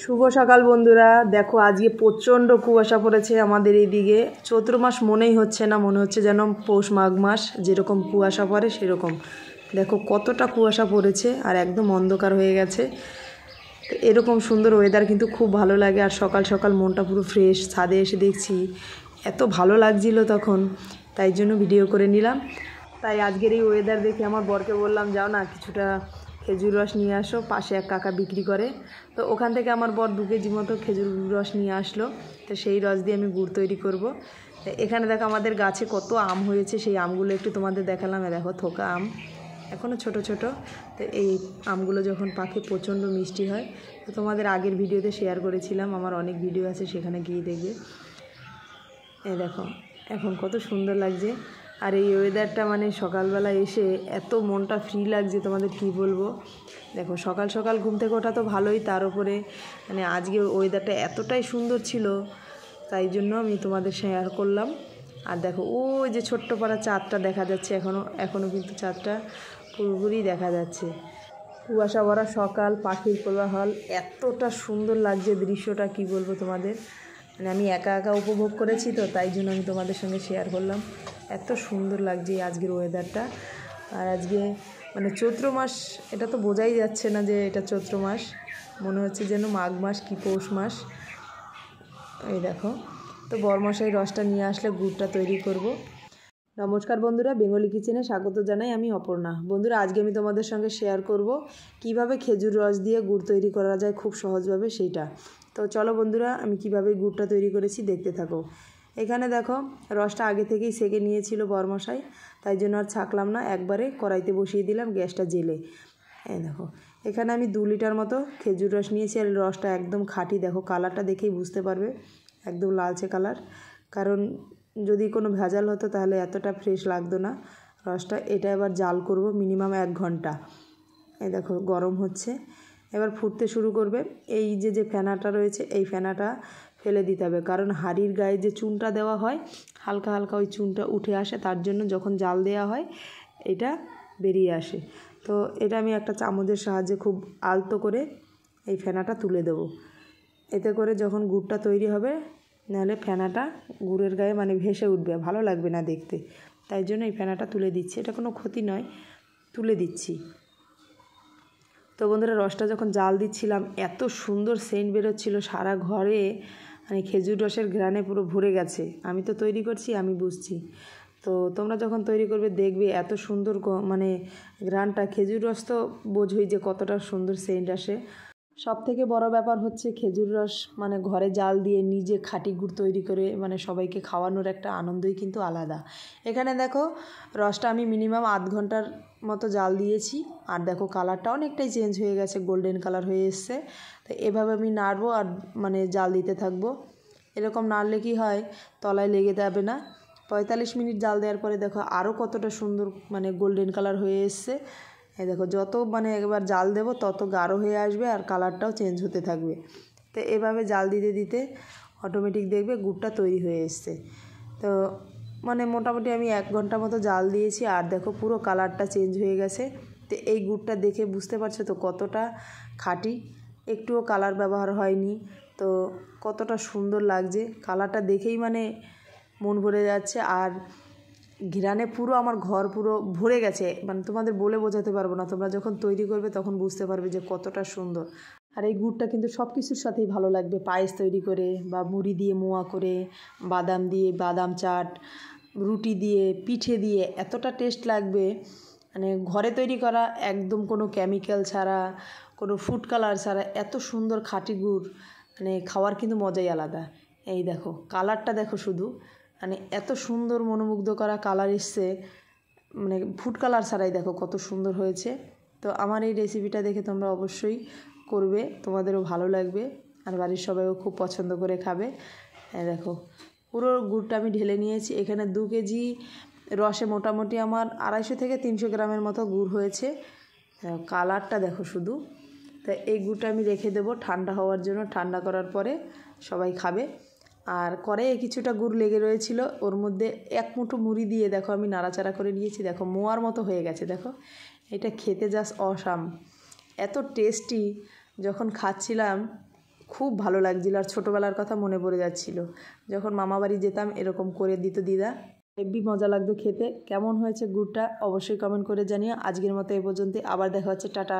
শুভ সকাল বন্ধুরা। দেখো আজকে প্রচণ্ড কুয়াশা পড়েছে আমাদের এইদিকে। চৈত্র মাস মনেই হচ্ছে না, মনে হচ্ছে যেন পৌষ মাঘ মাস যেরকম কুয়াশা পড়ে সেরকম। দেখো কতটা কুয়াশা পড়েছে আর একদম অন্ধকার হয়ে গেছে। তো এরকম সুন্দর ওয়েদার কিন্তু খুব ভালো লাগে। আর সকাল সকাল মনটা পুরো ফ্রেশ, ছাদে এসে দেখছি এত ভালো লাগছিল তখন, তাই জন্য ভিডিও করে নিলাম। তাই আজকের এই ওয়েদার দেখে আমার বরকে বললাম, যাও না কিছুটা খেজুর রস নিয়ে আসো, পাশে এক কাকা বিক্রি করে। তো ওখান থেকে আমার বর 2 কেজি মতো খেজুর রস নিয়ে আসলো। তো সেই রস দিয়ে আমি গুড় তৈরি করব। এখানে দেখো আমাদের গাছে কত আম হয়েছে, সেই আমগুলো একটু তোমাদের দেখালাম। দেখো থোকা আম এখনও ছোট ছোট। তো এই আমগুলো যখন পাকে প্রচণ্ড মিষ্টি হয়। তো তোমাদের আগের ভিডিওতে শেয়ার করেছিলাম, আমার অনেক ভিডিও আছে, সেখানে গিয়ে দেখবে। এই দেখো এখন কত সুন্দর লাগছে। আর এই ওয়েদারটা মানে সকালবেলা এসে এত মনটা ফ্রি লাগছে, তোমাদের কি বলবো। দেখো সকাল সকাল ঘুম থেকে ওঠা তো ভালোই, তার উপরে মানে আজকে ওয়েদারটা এতটাই সুন্দর ছিল, তাই জন্য আমি তোমাদের শেয়ার করলাম। আর দেখো ওই যে ছোট্ট পাড়া চাঁদটা দেখা যাচ্ছে, এখনও কিন্তু চাঁদটা পুরোপুরি দেখা যাচ্ছে। কুয়াশা ভরা সকাল, পাখির কোলাহল, এতটা সুন্দর লাগছে দৃশ্যটা, কি বলবো তোমাদের। মানে আমি একা একা উপভোগ করেছি, তো তাই জন্য আমি তোমাদের সঙ্গে শেয়ার করলাম। এত সুন্দর লাগছে আজকের ওয়েদারটা। আর আজকে মানে চৈত্র মাস, এটা তো বোঝাই যাচ্ছে না যে এটা চৈত্র মাস, মনে হচ্ছে যেন মাঘ মাস কি পৌষ মাস। এই দেখো, তো বরমশাই রসটা নিয়ে আসলে গুড়টা তৈরি করব। নমস্কার বন্ধুরা, বেঙ্গলি কিচেনে স্বাগত জানাই, আমি অপর্ণা। বন্ধুরা আজকে আমি তোমাদের সঙ্গে শেয়ার করব কিভাবে খেজুর রস দিয়ে গুড় তৈরি করা যায় খুব সহজভাবে সেইটা। তো চলো বন্ধুরা, আমি কিভাবে গুড়টা তৈরি করেছি দেখতে থাকো। এখানে দেখো রসটা আগে থেকেই সেকে নিয়েছিল বরমশাই, তাই জন্য আর ছাকলাম না, একবারে কড়াইতে বসিয়ে দিলাম গ্যাসটা জেলে। এই দেখো এখানে আমি 2 লিটার মতো খেজুর রস নিয়েছি। আর রসটা একদম খাঁটি, দেখো কালারটা দেখেই বুঝতে পারবে, একদম লালচে কালার। কারণ যদি কোনো ভেজাল হতো তাহলে এতটা ফ্রেশ লাগতো না রসটা। এটা এবার জাল করব মিনিমাম 1 ঘন্টা। এই দেখো গরম হচ্ছে, এবার ফুটতে শুরু করবে। এই যে ফেনাটা রয়েছে, এই ফেনাটা ফেলে দিতে হবে, কারণ হাঁড়ির গায়ে যে চুনটা দেওয়া হয় হালকা হালকা ওই চুনটা উঠে আসে, তার জন্য যখন জাল দেওয়া হয় এটা বেরিয়ে আসে। তো এটা আমি একটা চামচের সাহায্যে খুব আলতো করে এই ফেনাটা তুলে দেবো। এতে করে যখন গুড়টা তৈরি হবে, নাহলে ফেনাটা গুড়ের গায়ে মানে ভেসে উঠবে, ভালো লাগবে না দেখতে। তাই জন্য এই ফেনাটা তুলে দিচ্ছি, এটা কোনো ক্ষতি নয়, তুলে দিচ্ছি। তো বন্ধুরা রসটা যখন জাল দিচ্ছিলাম এত সুন্দর সেন্ট বেরোচ্ছিল সারা ঘরে, মানে খেজুর রসের ঘ্রাণে পুরো ভরে গেছে। আমি তো তৈরি করছি, আমি বুঝছি। তো তোমরা যখন তৈরি করবে দেখবে এত সুন্দর মানে ঘ্রাণটা, খেজুর রস তো বোঝোই যে কতটা সুন্দর সেন্ট আসে। সবথেকে বড় ব্যাপার হচ্ছে খেজুর রস মানে ঘরে জাল দিয়ে নিজে খাঁটি গুড় তৈরি করে মানে সবাইকে খাওয়ানোর একটা আনন্দই কিন্তু আলাদা। এখানে দেখো রসটা আমি মিনিমাম 1/2 ঘন্টার মতো জাল দিয়েছি। আর দেখো কালারটা অনেকটাই চেঞ্জ হয়ে গেছে, গোল্ডেন কালার হয়ে এসছে। তো এভাবে আমি নাড়বো আর মানে জাল দিতে থাকবো। এরকম নাড়লে কি হয়, তলায় লেগে যাবে না। 45 মিনিট জাল দেওয়ার পরে দেখো আরও কতটা সুন্দর মানে গোল্ডেন কালার হয়ে এসছে। এই দেখো যত মানে একবার জাল দেবো তত গাঢ় হয়ে আসবে আর কালারটাও চেঞ্জ হতে থাকবে। তো এভাবে জাল দিতে দিতে অটোমেটিক দেখবে গুড়টা তৈরি হয়ে এসছে। তো মানে মোটামুটি আমি 1 ঘন্টা মতো জাল দিয়েছি, আর দেখো পুরো কালারটা চেঞ্জ হয়ে গেছে। তো এই গুড়টা দেখে বুঝতে পারছো তো কতটা খাঁটি, একটুও কালার ব্যবহার হয়নি। তো কতটা সুন্দর লাগছে, কালারটা দেখেই মানে মন ভরে যাচ্ছে। আর ঘিরানে পুরো আমার ঘর পুরো ভরে গেছে, মানে তোমাদের বলে বোঝাতে পারবো না। তোমরা যখন তৈরি করবে তখন বুঝতে পারবে যে কতটা সুন্দর। আর এই গুড়টা কিন্তু সব কিছুর সাথেই ভালো লাগবে, পায়েস তৈরি করে বা মুড়ি দিয়ে মোয়া করে, বাদাম দিয়ে বাদাম চাট, রুটি দিয়ে, পিঠে দিয়ে এতটা টেস্ট লাগবে। মানে ঘরে তৈরি করা, একদম কোনো কেমিক্যাল ছাড়া, কোনো ফুড কালার ছাড়া এত সুন্দর খাঁটি গুড়, মানে খাওয়ার কিন্তু মজাই আলাদা। এই দেখো কালারটা দেখো শুধু, মানে এত সুন্দর মনোমুগ্ধ করা কালার এসছে, মানে ফুড কালার ছাড়াই দেখো কত সুন্দর হয়েছে। তো আমার এই রেসিপিটা দেখে তোমরা অবশ্যই করবে, তোমাদেরও ভালো লাগবে আর বাড়ির সবাইও খুব পছন্দ করে খাবে। দেখো পুরো গুড়টা আমি ঢেলে নিয়েছি। এখানে 2 কেজি রসে মোটামুটি আমার 250 থেকে 300 গ্রামের মতো গুড় হয়েছে। কালারটা দেখো শুধু। তা এই গুড়টা আমি রেখে দেবো ঠান্ডা হওয়ার জন্য, ঠান্ডা করার পরে সবাই খাবে। আর কড়াইয়ে কিছুটা গুড় লেগে রয়েছিল, ওর মধ্যে 1 মুঠো মুড়ি দিয়ে দেখো আমি নাড়াচাড়া করে নিয়েছি। দেখো মোয়ার মতো হয়ে গেছে, দেখো এটা খেতে জাস্ট অসাম, এত টেস্টি। যখন খাচ্ছিলাম খুব ভালো লাগছিল আর ছোটোবেলার কথা মনে পড়ে যাচ্ছিল, যখন মামা বাড়ি যেতাম এরকম করে দিত দিদা। হেব্বি মজা লাগতো খেতে। কেমন হয়েছে গুড়টা অবশ্যই কমেন্ট করে জানিও। আজকের মতো এ পর্যন্ত, আবার দেখা হচ্ছে, টাটা।